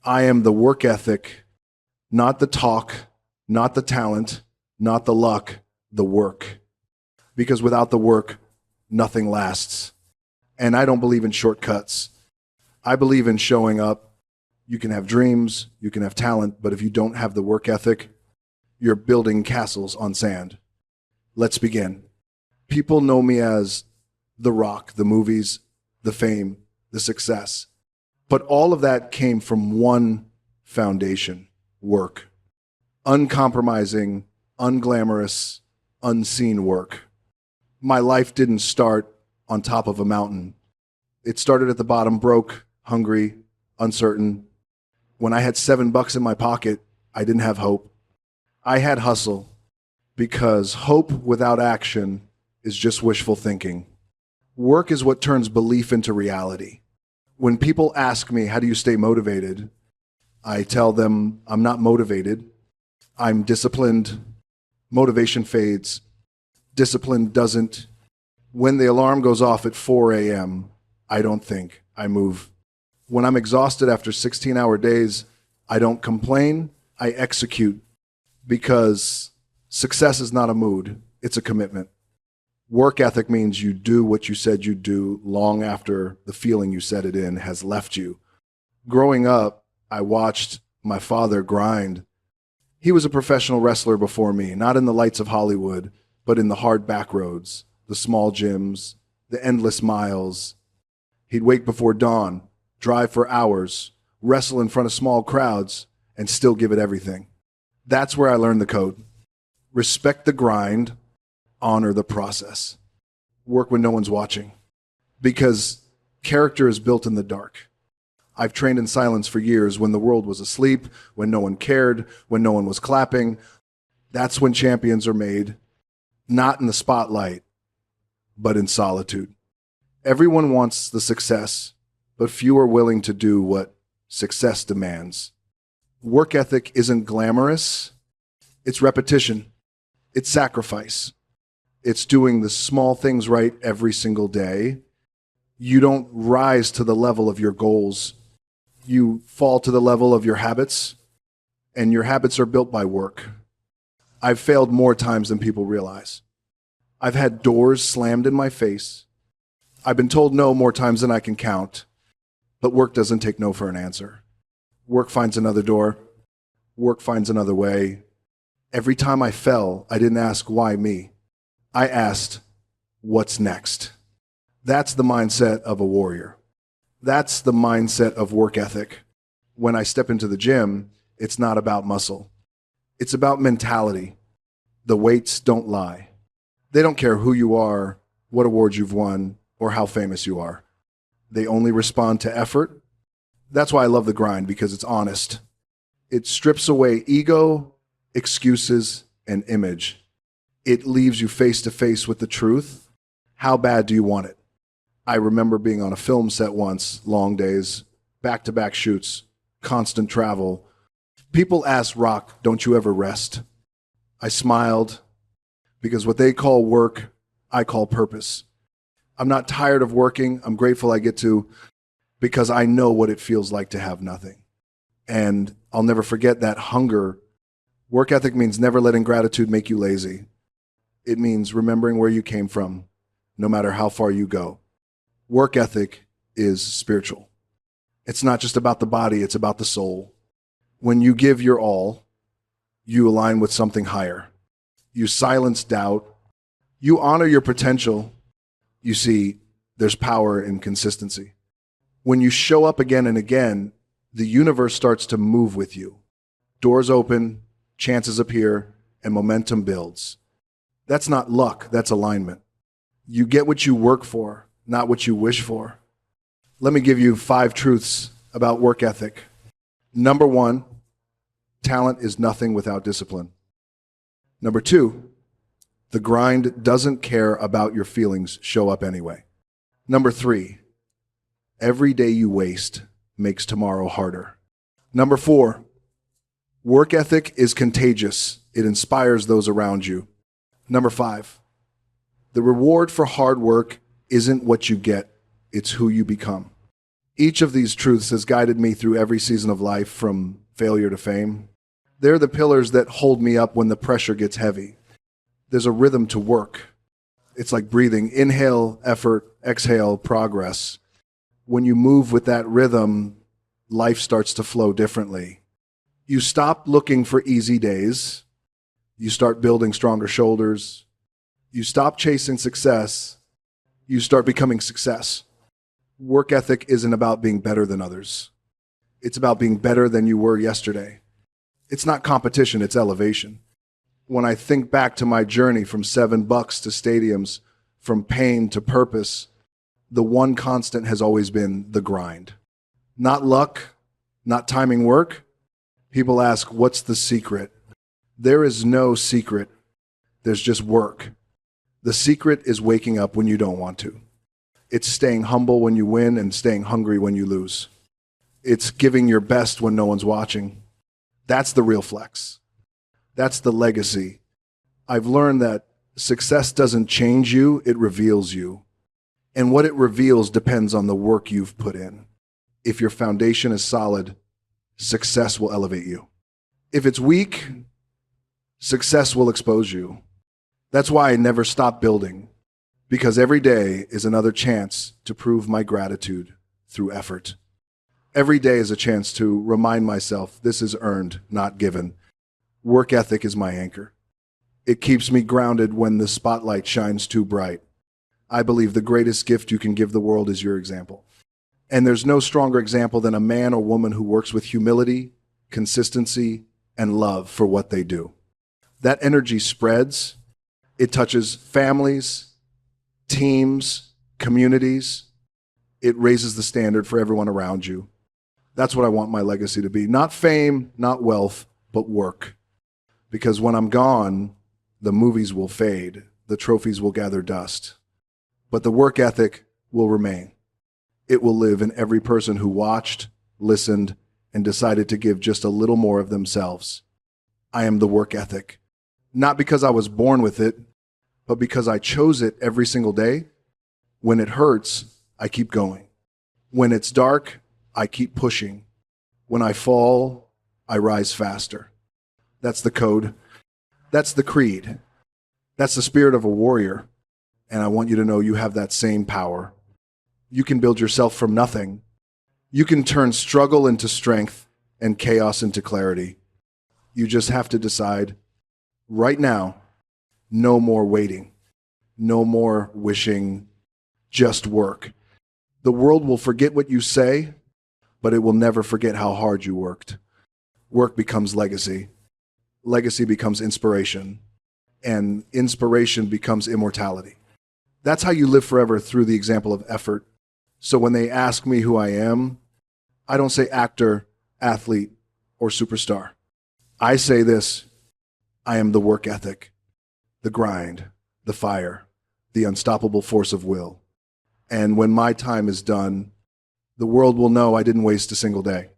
I am the work ethic, not the talk, not the talent, not the luck, the work. Because without the work, nothing lasts. And I don't believe in shortcuts. I believe in showing up. You can have dreams, you can have talent, but if you don't have the work ethic, you're building castles on sand. Let's begin. People know me as The Rock, the movies, the fame, the success. But all of that came from one foundation: work. Uncompromising, unglamorous, unseen work. My life didn't start on top of a mountain. It started at the bottom, broke, hungry, uncertain. When I had $7 in my pocket, I didn't have hope. I had hustle, because hope without action is just wishful thinking. Work is what turns belief into reality. When people ask me, how do you stay motivated? I tell them I'm not motivated. I'm disciplined. Motivation fades. Discipline doesn't. When the alarm goes off at 4 a.m., I don't think, I move. When I'm exhausted after 16-hour days, I don't complain, I execute. Because success is not a mood, it's a commitment. Work ethic means you do what you said you'd do long after the feeling you set it in has left you. Growing up, I watched my father grind. He was a professional wrestler before me, not in the lights of Hollywood, but in the hard back roads, the small gyms, the endless miles. He'd wake before dawn, drive for hours, wrestle in front of small crowds, and still give it everything. That's where I learned the code. Respect the grind, honor the process. Work when no one's watching. Because character is built in the dark. I've trained in silence for years when the world was asleep, when no one cared, when no one was clapping. That's when champions are made, not in the spotlight, but in solitude. Everyone wants the success, but few are willing to do what success demands. Work ethic isn't glamorous. It's repetition. It's sacrifice. It's doing the small things right every single day. You don't rise to the level of your goals. You fall to the level of your habits, and your habits are built by work. I've failed more times than people realize. I've had doors slammed in my face. I've been told no more times than I can count, but work doesn't take no for an answer. Work finds another door. Work finds another way. Every time I fell, I didn't ask, why me? I asked, what's next? That's the mindset of a warrior. That's the mindset of work ethic. When I step into the gym, it's not about muscle. It's about mentality. The weights don't lie. They don't care who you are, what awards you've won, or how famous you are. They only respond to effort. That's why I love the grind, because it's honest. It strips away ego, excuses, and image. It leaves you face to face with the truth. How bad do you want it? I remember being on a film set once, long days, back-to-back shoots, constant travel. People asked Rock, don't you ever rest? I smiled, because what they call work, I call purpose. I'm not tired of working. I'm grateful I get to, because I know what it feels like to have nothing. And I'll never forget that hunger. Work ethic means never letting gratitude make you lazy. It means remembering where you came from, no matter how far you go. Work ethic is spiritual. It's not just about the body, it's about the soul. When you give your all, you align with something higher. You silence doubt. You honor your potential. You see, there's power in consistency. When you show up again and again, the universe starts to move with you. Doors open, chances appear, and momentum builds. That's not luck, that's alignment. You get what you work for, not what you wish for. Let me give you 5 truths about work ethic. Number 1, talent is nothing without discipline. Number 2, the grind doesn't care about your feelings, show up anyway. Number 3, every day you waste makes tomorrow harder. Number 4, work ethic is contagious. It inspires those around you. Number 5, the reward for hard work isn't what you get, it's who you become. Each of these truths has guided me through every season of life, from failure to fame. They're the pillars that hold me up when the pressure gets heavy. There's a rhythm to work. It's like breathing: inhale, effort; exhale, progress. When you move with that rhythm, life starts to flow differently. You stop looking for easy days. You start building stronger shoulders. You stop chasing success. You start becoming success. Work ethic isn't about being better than others. It's about being better than you were yesterday. It's not competition, it's elevation. When I think back to my journey from $7 to stadiums, from pain to purpose, the one constant has always been the grind. Not luck, not timing work. People ask, what's the secret? There is no secret. There's just work. The secret is waking up when you don't want to. It's staying humble when you win and staying hungry when you lose. It's giving your best when no one's watching. That's the real flex. That's the legacy. I've learned that success doesn't change you, it reveals you. And what it reveals depends on the work you've put in. If your foundation is solid, success will elevate you. If it's weak, success will expose you. That's why I never stop building, because every day is another chance to prove my gratitude through effort. Every day is a chance to remind myself this is earned, not given. Work ethic is my anchor. It keeps me grounded when the spotlight shines too bright. I believe the greatest gift you can give the world is your example. And there's no stronger example than a man or woman who works with humility, consistency, and love for what they do. That energy spreads. It touches families, teams, communities. It raises the standard for everyone around you. That's what I want my legacy to be. Not fame, not wealth, but work. Because when I'm gone, the movies will fade, the trophies will gather dust, but the work ethic will remain. It will live in every person who watched, listened, and decided to give just a little more of themselves. I am the work ethic, not because I was born with it, but because I chose it every single day. When it hurts, I keep going. When it's dark, I keep pushing. When I fall, I rise faster. That's the code. That's the creed. That's the spirit of a warrior. And I want you to know you have that same power. You can build yourself from nothing. You can turn struggle into strength and chaos into clarity. You just have to decide right now, no more waiting, no more wishing, just work. The world will forget what you say, but it will never forget how hard you worked. Work becomes legacy. Legacy becomes inspiration, and inspiration becomes immortality. That's how you live forever, through the example of effort. So when they ask me who I am, I don't say actor, athlete, or superstar. I say this: I am the work ethic, the grind, the fire, the unstoppable force of will. And when my time is done, the world will know I didn't waste a single day.